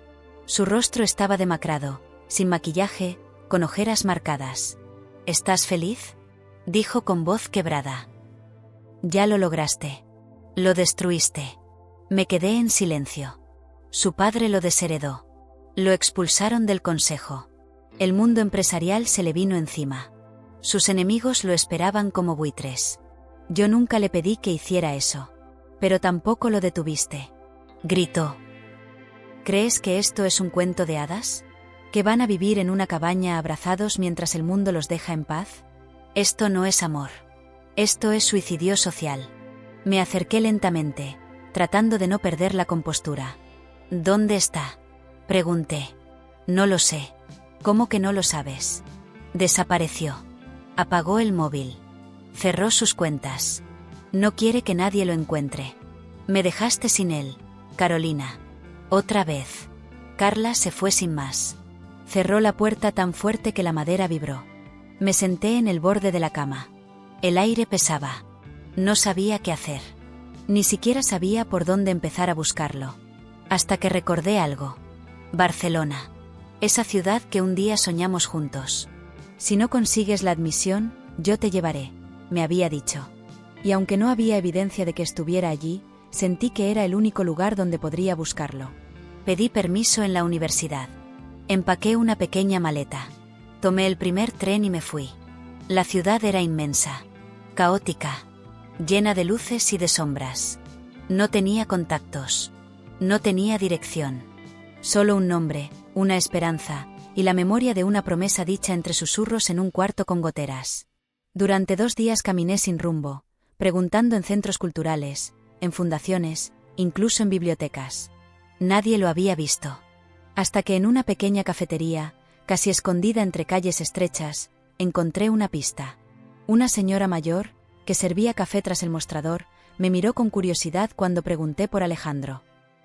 Su rostro estaba demacrado, sin maquillaje, con ojeras marcadas. ¿Estás feliz?, dijo con voz quebrada. Ya lo lograste. Lo destruiste. Me quedé en silencio. Su padre lo desheredó. Lo expulsaron del consejo. El mundo empresarial se le vino encima. Sus enemigos lo esperaban como buitres. Yo nunca le pedí que hiciera eso. Pero tampoco lo detuviste. Gritó. ¿Crees que esto es un cuento de hadas? ¿Que van a vivir en una cabaña abrazados mientras el mundo los deja en paz? Esto no es amor. Esto es suicidio social. Me acerqué lentamente, tratando de no perder la compostura. ¿Dónde está?, pregunté. No lo sé. ¿Cómo que no lo sabes? Desapareció. Apagó el móvil. Cerró sus cuentas. No quiere que nadie lo encuentre. Me dejaste sin él, Carolina. Otra vez. Carla se fue sin más. Cerró la puerta tan fuerte que la madera vibró. Me senté en el borde de la cama. El aire pesaba. No sabía qué hacer. Ni siquiera sabía por dónde empezar a buscarlo. Hasta que recordé algo. Barcelona. Esa ciudad que un día soñamos juntos. Si no consigues la admisión, yo te llevaré, me había dicho. Y aunque no había evidencia de que estuviera allí, sentí que era el único lugar donde podría buscarlo. Pedí permiso en la universidad. Empaqué una pequeña maleta. Tomé el primer tren y me fui. La ciudad era inmensa, caótica, llena de luces y de sombras. No tenía contactos. No tenía dirección. Solo un nombre, una esperanza, y la memoria de una promesa dicha entre susurros en un cuarto con goteras. Durante 2 días caminé sin rumbo, preguntando en centros culturales, en fundaciones, incluso en bibliotecas. Nadie lo había visto. Hasta que en una pequeña cafetería, casi escondida entre calles estrechas, encontré una pista. Una señora mayor, que servía café tras el mostrador, me miró con curiosidad cuando pregunté por Alejandro.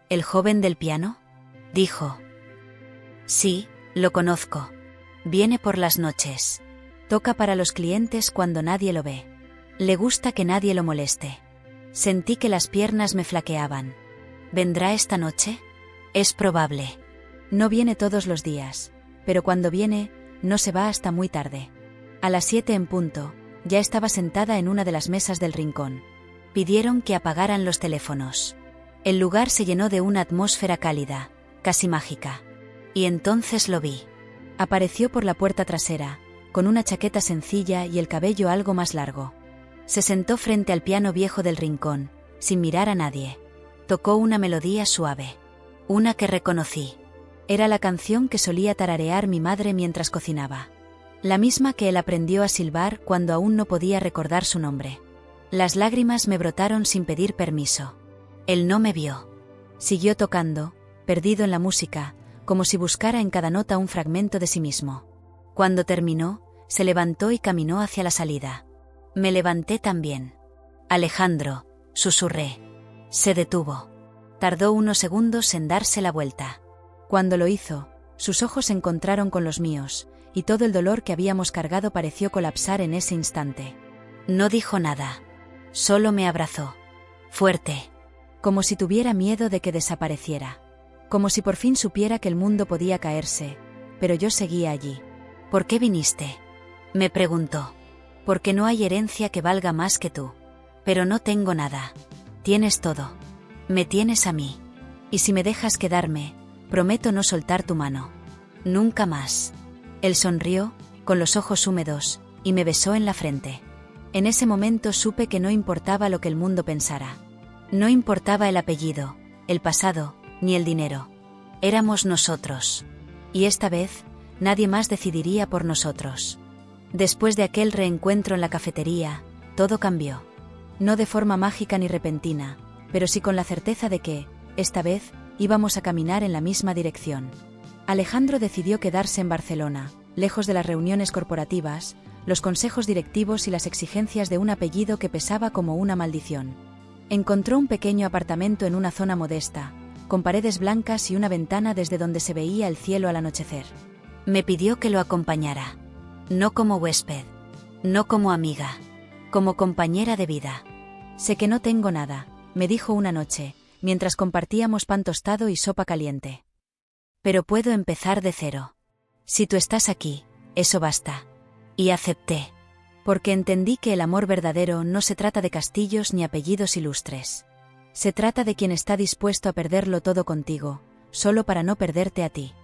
¿El joven del piano?, dijo. Sí, lo conozco. Viene por las noches. Toca para los clientes cuando nadie lo ve. Le gusta que nadie lo moleste. Sentí que las piernas me flaqueaban. ¿Vendrá esta noche? Es probable. No viene todos los días, pero cuando viene, no se va hasta muy tarde. A las 7 en punto, ya estaba sentada en una de las mesas del rincón. Pidieron que apagaran los teléfonos. El lugar se llenó de una atmósfera cálida, casi mágica. Y entonces lo vi. Apareció por la puerta trasera, con una chaqueta sencilla y el cabello algo más largo. Se sentó frente al piano viejo del rincón, sin mirar a nadie. Tocó una melodía suave. Una que reconocí. Era la canción que solía tararear mi madre mientras cocinaba. La misma que él aprendió a silbar cuando aún no podía recordar su nombre. Las lágrimas me brotaron sin pedir permiso. Él no me vio. Siguió tocando, perdido en la música, como si buscara en cada nota un fragmento de sí mismo. Cuando terminó, se levantó y caminó hacia la salida. Me levanté también. Alejandro, susurré. Se detuvo. Tardó unos segundos en darse la vuelta. Cuando lo hizo, sus ojos se encontraron con los míos, y todo el dolor que habíamos cargado pareció colapsar en ese instante. No dijo nada. Solo me abrazó. Fuerte. Como si tuviera miedo de que desapareciera. Como si por fin supiera que el mundo podía caerse, pero yo seguía allí. ¿Por qué viniste?, me preguntó. Porque no hay herencia que valga más que tú. Pero no tengo nada. Tienes todo. Me tienes a mí. Y si me dejas quedarme, prometo no soltar tu mano. Nunca más. Él sonrió, con los ojos húmedos, y me besó en la frente. En ese momento supe que no importaba lo que el mundo pensara. No importaba el apellido, el pasado, ni el dinero. Éramos nosotros. Y esta vez, nadie más decidiría por nosotros. Después de aquel reencuentro en la cafetería, todo cambió. No de forma mágica ni repentina, pero sí con la certeza de que, esta vez, íbamos a caminar en la misma dirección. Alejandro decidió quedarse en Barcelona, lejos de las reuniones corporativas, los consejos directivos y las exigencias de un apellido que pesaba como una maldición. Encontró un pequeño apartamento en una zona modesta, con paredes blancas y una ventana desde donde se veía el cielo al anochecer. Me pidió que lo acompañara. No como huésped, no como amiga, como compañera de vida. Sé que no tengo nada, me dijo una noche, mientras compartíamos pan tostado y sopa caliente. Pero puedo empezar de cero. Si tú estás aquí, eso basta. Y acepté. Porque entendí que el amor verdadero no se trata de castillos ni apellidos ilustres. Se trata de quien está dispuesto a perderlo todo contigo, solo para no perderte a ti.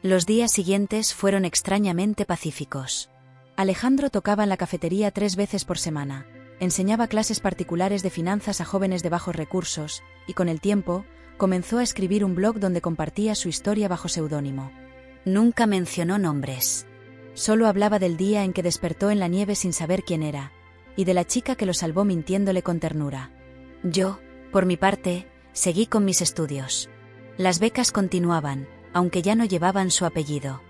Los días siguientes fueron extrañamente pacíficos. Alejandro tocaba en la cafetería 3 veces por semana, enseñaba clases particulares de finanzas a jóvenes de bajos recursos, y con el tiempo, comenzó a escribir un blog donde compartía su historia bajo seudónimo. Nunca mencionó nombres. Solo hablaba del día en que despertó en la nieve sin saber quién era, y de la chica que lo salvó mintiéndole con ternura. Yo, por mi parte, seguí con mis estudios. Las becas continuaban, aunque ya no llevaban su apellido.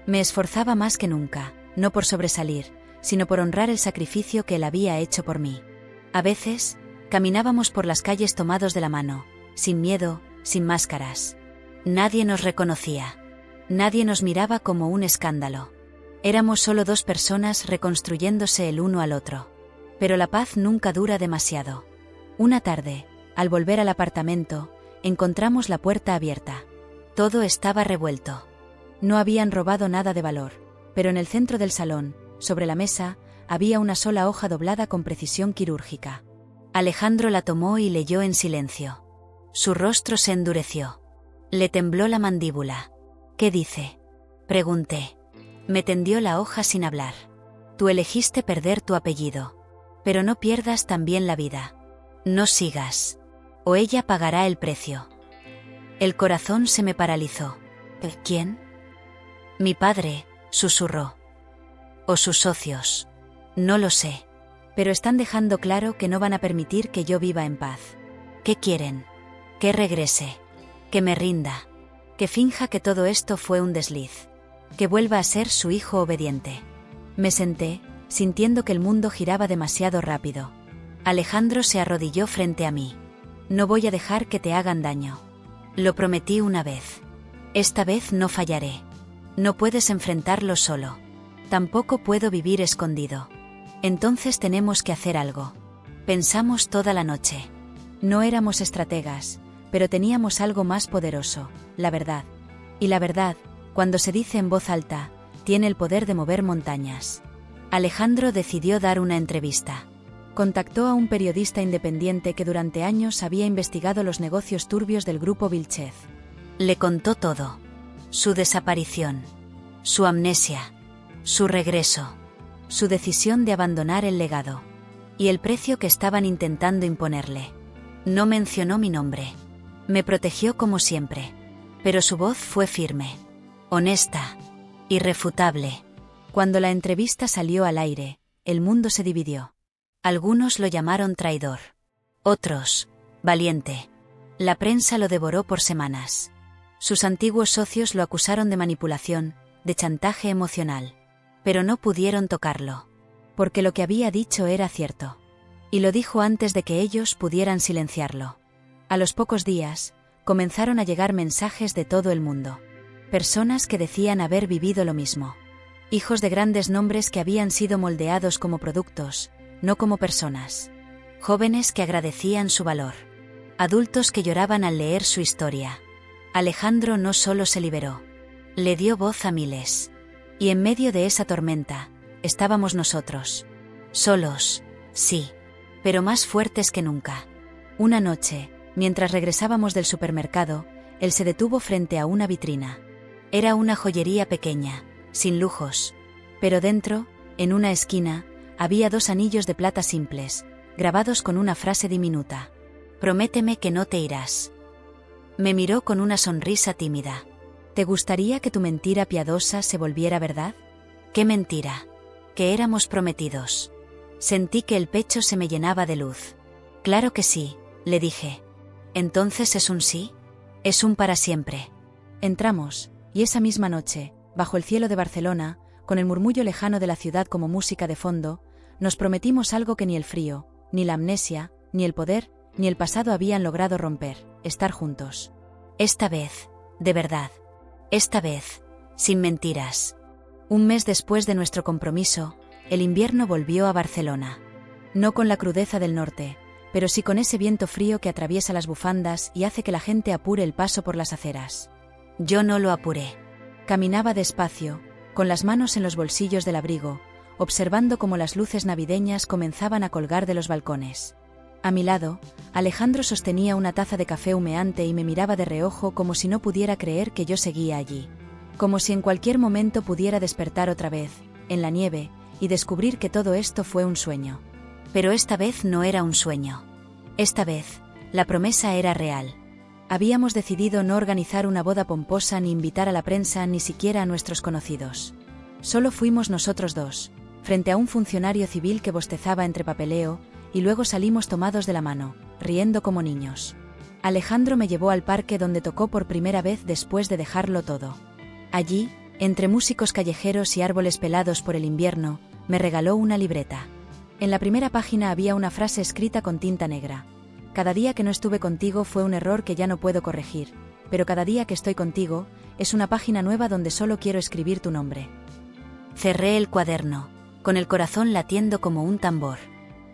Me esforzaba más que nunca, no por sobresalir, sino por honrar el sacrificio que él había hecho por mí. A veces, caminábamos por las calles tomados de la mano, sin miedo, sin máscaras. Nadie nos reconocía. Nadie nos miraba como un escándalo. Éramos solo 2 personas reconstruyéndose el uno al otro. Pero la paz nunca dura demasiado. Una tarde, al volver al apartamento, encontramos la puerta abierta. Todo estaba revuelto. No habían robado nada de valor, pero en el centro del salón, sobre la mesa, había una sola hoja doblada con precisión quirúrgica. Alejandro la tomó y leyó en silencio. Su rostro se endureció. Le tembló la mandíbula. ¿Qué dice?, pregunté. Me tendió la hoja sin hablar. Tú elegiste perder tu apellido. Pero no pierdas también la vida. No sigas. O ella pagará el precio. El corazón se me paralizó. ¿Quién? Mi padre, susurró. O sus socios. No lo sé. Pero están dejando claro que no van a permitir que yo viva en paz. ¿Qué quieren? Que regrese. Que me rinda. Que finja que todo esto fue un desliz. Que vuelva a ser su hijo obediente. Me senté, sintiendo que el mundo giraba demasiado rápido. Alejandro se arrodilló frente a mí. No voy a dejar que te hagan daño. Lo prometí una vez. Esta vez no fallaré. No puedes enfrentarlo solo. Tampoco puedo vivir escondido. Entonces tenemos que hacer algo. Pensamos toda la noche. No éramos estrategas, pero teníamos algo más poderoso, la verdad. Y la verdad, cuando se dice en voz alta, tiene el poder de mover montañas. Alejandro decidió dar una entrevista. Contactó a un periodista independiente que durante años había investigado los negocios turbios del grupo Vilchez. Le contó todo. Su desaparición. Su amnesia. Su regreso. Su decisión de abandonar el legado. Y el precio que estaban intentando imponerle. No mencionó mi nombre. Me protegió como siempre. Pero su voz fue firme. Honesta. Irrefutable. Cuando la entrevista salió al aire, el mundo se dividió. Algunos lo llamaron traidor. Otros, valiente. La prensa lo devoró por semanas. Sus antiguos socios lo acusaron de manipulación, de chantaje emocional. Pero no pudieron tocarlo. Porque lo que había dicho era cierto. Y lo dijo antes de que ellos pudieran silenciarlo. A los pocos días, comenzaron a llegar mensajes de todo el mundo. Personas que decían haber vivido lo mismo. Hijos de grandes nombres que habían sido moldeados como productos, no como personas. Jóvenes que agradecían su valor. Adultos que lloraban al leer su historia. Alejandro no solo se liberó. Le dio voz a miles. Y en medio de esa tormenta, estábamos nosotros. Solos, sí, pero más fuertes que nunca. Una noche, mientras regresábamos del supermercado, él se detuvo frente a una vitrina. Era una joyería pequeña, sin lujos. Pero dentro, en una esquina, había 2 anillos de plata simples, grabados con una frase diminuta. Prométeme que no te irás. Me miró con una sonrisa tímida. ¿Te gustaría que tu mentira piadosa se volviera verdad? ¿Qué mentira? Que éramos prometidos. Sentí que el pecho se me llenaba de luz. Claro que sí, le dije. ¿Entonces es un sí? Es un para siempre. Entramos, y esa misma noche, bajo el cielo de Barcelona, con el murmullo lejano de la ciudad como música de fondo, nos prometimos algo que ni el frío, ni la amnesia, ni el poder, ni el pasado habían logrado romper: estar juntos. Esta vez, de verdad. Esta vez, sin mentiras. Un mes después de nuestro compromiso, el invierno volvió a Barcelona. No con la crudeza del norte, pero sí con ese viento frío que atraviesa las bufandas y hace que la gente apure el paso por las aceras. Yo no lo apuré. Caminaba despacio, con las manos en los bolsillos del abrigo, observando cómo las luces navideñas comenzaban a colgar de los balcones. A mi lado, Alejandro sostenía una taza de café humeante y me miraba de reojo como si no pudiera creer que yo seguía allí. Como si en cualquier momento pudiera despertar otra vez, en la nieve, y descubrir que todo esto fue un sueño. Pero esta vez no era un sueño. Esta vez, la promesa era real. Habíamos decidido no organizar una boda pomposa ni invitar a la prensa ni siquiera a nuestros conocidos. Solo fuimos nosotros dos, frente a un funcionario civil que bostezaba entre papeleo, y luego salimos tomados de la mano, riendo como niños. Alejandro me llevó al parque donde tocó por primera vez después de dejarlo todo. Allí, entre músicos callejeros y árboles pelados por el invierno, me regaló una libreta. En la primera página había una frase escrita con tinta negra. Cada día que no estuve contigo fue un error que ya no puedo corregir, pero cada día que estoy contigo, es una página nueva donde solo quiero escribir tu nombre. Cerré el cuaderno, con el corazón latiendo como un tambor.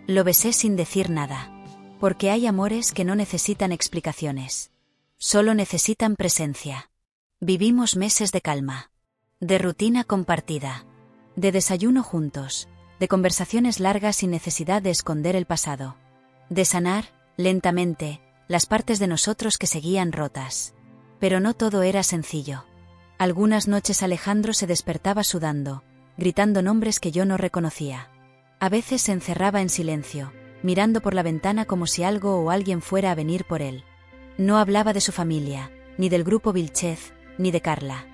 Lo besé sin decir nada. Porque hay amores que no necesitan explicaciones. Solo necesitan presencia. Vivimos meses de calma. De rutina compartida. De desayuno juntos. De conversaciones largas sin necesidad de esconder el pasado. De sanar, lentamente, las partes de nosotros que seguían rotas. Pero no todo era sencillo. Algunas noches Alejandro se despertaba sudando, gritando nombres que yo no reconocía. A veces se encerraba en silencio, mirando por la ventana como si algo o alguien fuera a venir por él. No hablaba de su familia, ni del grupo Vilchez, ni de Carla.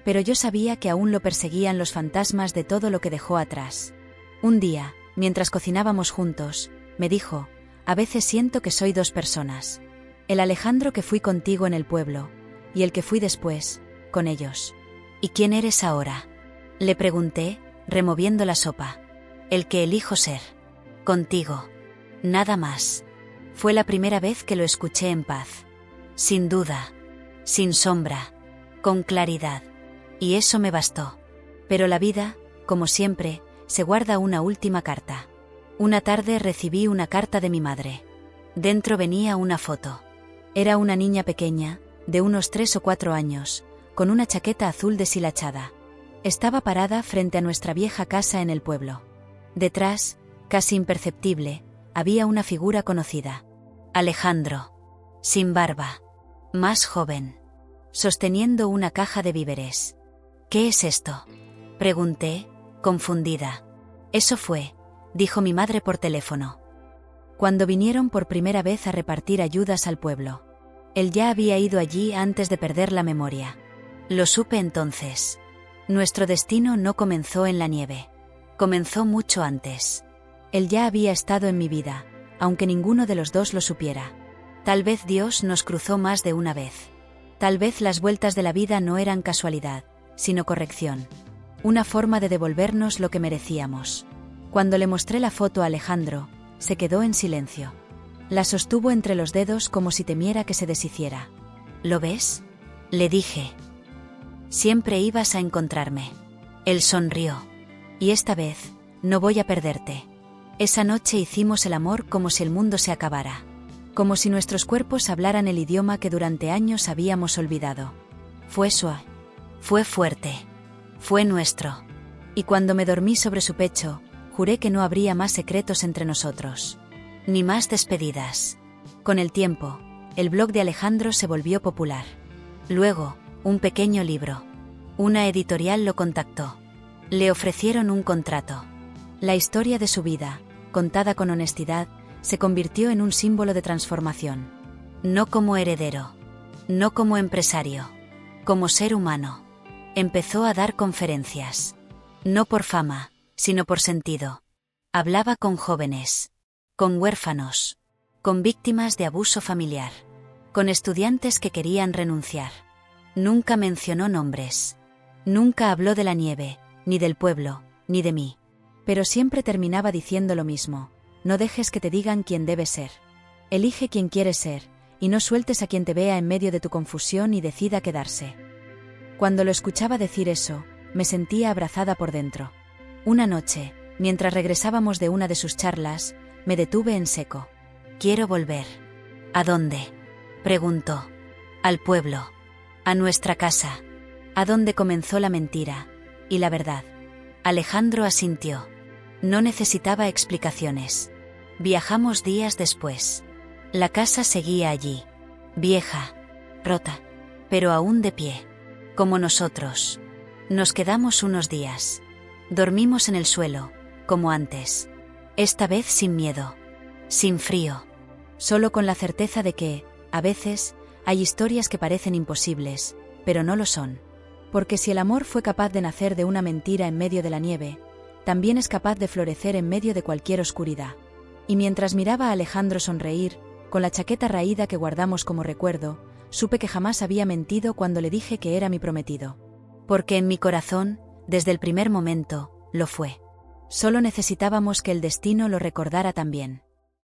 Pero yo sabía que aún lo perseguían los fantasmas de todo lo que dejó atrás. Un día, mientras cocinábamos juntos, me dijo: a veces siento que soy dos personas. El Alejandro que fui contigo en el pueblo, y el que fui después, con ellos. ¿Y quién eres ahora?, le pregunté, removiendo la sopa. El que elijo ser. Contigo. Nada más. Fue la primera vez que lo escuché en paz. Sin duda. Sin sombra. Con claridad. Y eso me bastó. Pero la vida, como siempre, se guarda una última carta. Una tarde recibí una carta de mi madre. Dentro venía una foto. Era una niña pequeña, de unos 3 o 4 años, con una chaqueta azul deshilachada. Estaba parada frente a nuestra vieja casa en el pueblo. Detrás, casi imperceptible, había una figura conocida. Alejandro. Sin barba. Más joven. Sosteniendo una caja de víveres. ¿Qué es esto?, pregunté, confundida. Eso fue, dijo mi madre por teléfono. Cuando vinieron por primera vez a repartir ayudas al pueblo. Él ya había ido allí antes de perder la memoria. Lo supe entonces. Nuestro destino no comenzó en la nieve. Comenzó mucho antes. Él ya había estado en mi vida, aunque ninguno de los dos lo supiera. Tal vez Dios nos cruzó más de una vez. Tal vez las vueltas de la vida no eran casualidad, sino corrección. Una forma de devolvernos lo que merecíamos. Cuando le mostré la foto a Alejandro, se quedó en silencio. La sostuvo entre los dedos como si temiera que se deshiciera. ¿Lo ves?, le dije. Siempre ibas a encontrarme. Él sonrió. Y esta vez, no voy a perderte. Esa noche hicimos el amor como si el mundo se acabara. Como si nuestros cuerpos hablaran el idioma que durante años habíamos olvidado. Fue suave. Fue fuerte. Fue nuestro. Y cuando me dormí sobre su pecho, juré que no habría más secretos entre nosotros. Ni más despedidas. Con el tiempo, el blog de Alejandro se volvió popular. Luego, un pequeño libro. Una editorial lo contactó. Le ofrecieron un contrato. La historia de su vida, contada con honestidad, se convirtió en un símbolo de transformación. No como heredero. No como empresario. Como ser humano. Empezó a dar conferencias. No por fama, sino por sentido. Hablaba con jóvenes, con huérfanos, con víctimas de abuso familiar, con estudiantes que querían renunciar. Nunca mencionó nombres. Nunca habló de la nieve, ni del pueblo, ni de mí. Pero siempre terminaba diciendo lo mismo: no dejes que te digan quién debes ser. Elige quién quieres ser, y no sueltes a quien te vea en medio de tu confusión y decida quedarse. Cuando lo escuchaba decir eso, me sentía abrazada por dentro. Una noche, mientras regresábamos de una de sus charlas, me detuve en seco. Quiero volver. ¿A dónde?, preguntó. Al pueblo. A nuestra casa. A donde comenzó la mentira y la verdad. Alejandro asintió. No necesitaba explicaciones. Viajamos días después. La casa seguía allí. Vieja. Rota. Pero aún de pie. Como nosotros. Nos quedamos unos días. Dormimos en el suelo, como antes. Esta vez sin miedo. Sin frío. Solo con la certeza de que, a veces, hay historias que parecen imposibles, pero no lo son. Porque si el amor fue capaz de nacer de una mentira en medio de la nieve, también es capaz de florecer en medio de cualquier oscuridad. Y mientras miraba a Alejandro sonreír, con la chaqueta raída que guardamos como recuerdo, supe que jamás había mentido cuando le dije que era mi prometido. Porque en mi corazón, desde el primer momento, lo fue. Solo necesitábamos que el destino lo recordara también.